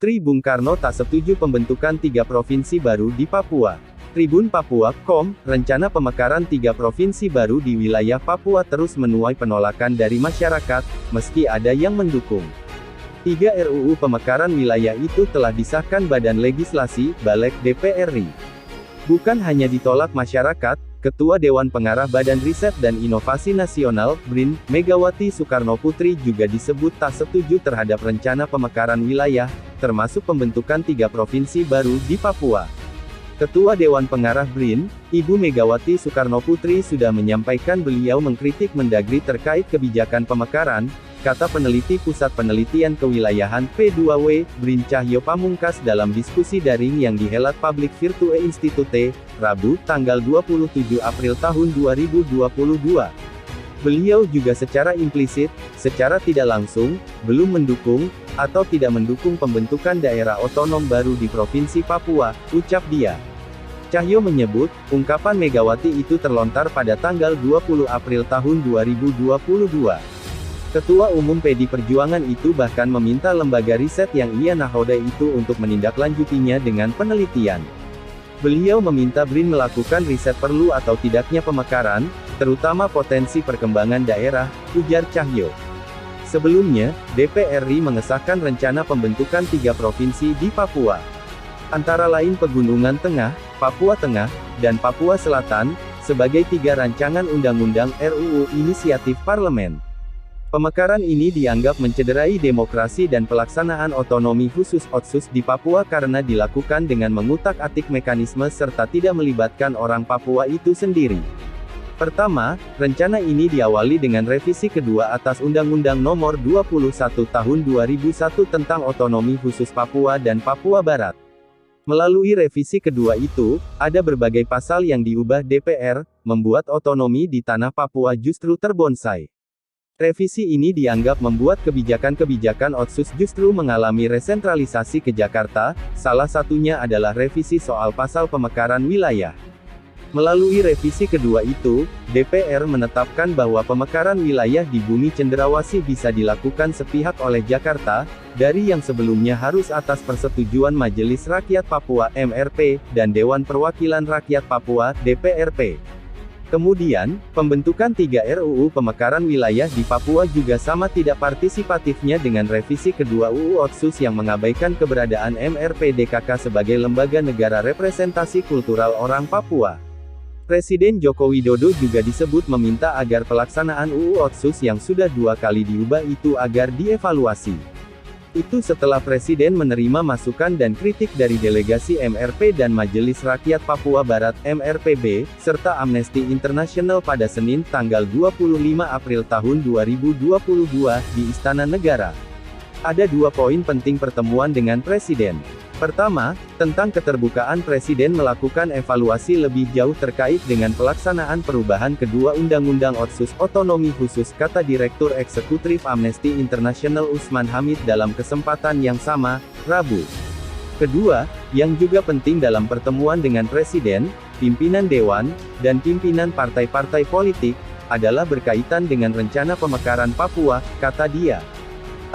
Putri Bung Karno tak setuju pembentukan 3 provinsi baru di Papua. Tribun Papua.com, rencana pemekaran 3 provinsi baru di wilayah Papua terus menuai penolakan dari masyarakat, meski ada yang mendukung. 3 RUU pemekaran wilayah itu telah disahkan Badan Legislasi, Balek DPR RI. Bukan hanya ditolak masyarakat, Ketua Dewan Pengarah Badan Riset dan Inovasi Nasional, BRIN, Megawati Soekarno Putri juga disebut tak setuju terhadap rencana pemekaran wilayah, termasuk pembentukan 3 provinsi baru di Papua. Ketua Dewan Pengarah BRIN, Ibu Megawati Soekarno Putri sudah menyampaikan beliau mengkritik Mendagri terkait kebijakan pemekaran, kata peneliti Pusat Penelitian Kewilayahan P2W, BRIN Cahyo Pamungkas dalam diskusi daring yang dihelat Public Virtue Institute, Rabu, tanggal 27 April tahun 2022. Beliau juga secara implisit, secara tidak langsung, belum mendukung, atau tidak mendukung pembentukan daerah otonom baru di Provinsi Papua, ucap dia. Cahyo menyebut, ungkapan Megawati itu terlontar pada tanggal 20 April tahun 2022. Ketua Umum PDI Perjuangan itu bahkan meminta lembaga riset yang ia nahoda itu untuk menindaklanjutinya dengan penelitian. Beliau meminta BRIN melakukan riset perlu atau tidaknya pemekaran, terutama potensi perkembangan daerah, ujar Cahyo. Sebelumnya, DPR RI mengesahkan rencana pembentukan 3 provinsi di Papua. Antara lain Pegunungan Tengah, Papua Tengah, dan Papua Selatan, sebagai 3 rancangan undang-undang RUU inisiatif parlemen. Pemekaran ini dianggap mencederai demokrasi dan pelaksanaan otonomi khusus (OTKHUS) di Papua karena dilakukan dengan mengutak-atik mekanisme serta tidak melibatkan orang Papua itu sendiri. Pertama, rencana ini diawali dengan revisi kedua atas Undang-Undang Nomor 21 Tahun 2001 tentang Otonomi Khusus Papua dan Papua Barat. Melalui revisi kedua itu, ada berbagai pasal yang diubah DPR, membuat otonomi di tanah Papua justru terbonsai. Revisi ini dianggap membuat kebijakan-kebijakan OTKHUS justru mengalami resentralisasi ke Jakarta, salah satunya adalah revisi soal pasal pemekaran wilayah. Melalui revisi kedua itu, DPR menetapkan bahwa pemekaran wilayah di Bumi Cenderawasih bisa dilakukan sepihak oleh Jakarta, dari yang sebelumnya harus atas persetujuan Majelis Rakyat Papua (MRP) dan Dewan Perwakilan Rakyat Papua (DPRP). Kemudian, pembentukan 3 RUU pemekaran wilayah di Papua juga sama tidak partisipatifnya dengan revisi kedua UU OTKHUS yang mengabaikan keberadaan MRP-DKK sebagai lembaga negara representasi kultural orang Papua. Presiden Joko Widodo juga disebut meminta agar pelaksanaan UU OTKHUS yang sudah 2 kali diubah itu agar dievaluasi. Itu setelah Presiden menerima masukan dan kritik dari delegasi MRP dan Majelis Rakyat Papua Barat (MRPB), serta Amnesty International pada Senin, tanggal 25 April tahun 2022, di Istana Negara. Ada 2 poin penting pertemuan dengan Presiden. Pertama, tentang keterbukaan Presiden melakukan evaluasi lebih jauh terkait dengan pelaksanaan perubahan kedua Undang-Undang OTKHUS Otonomi Khusus, kata Direktur Eksekutif Amnesty International Usman Hamid dalam kesempatan yang sama, Rabu. Kedua, yang juga penting dalam pertemuan dengan Presiden, pimpinan Dewan, dan pimpinan partai-partai politik, adalah berkaitan dengan rencana pemekaran Papua, kata dia. **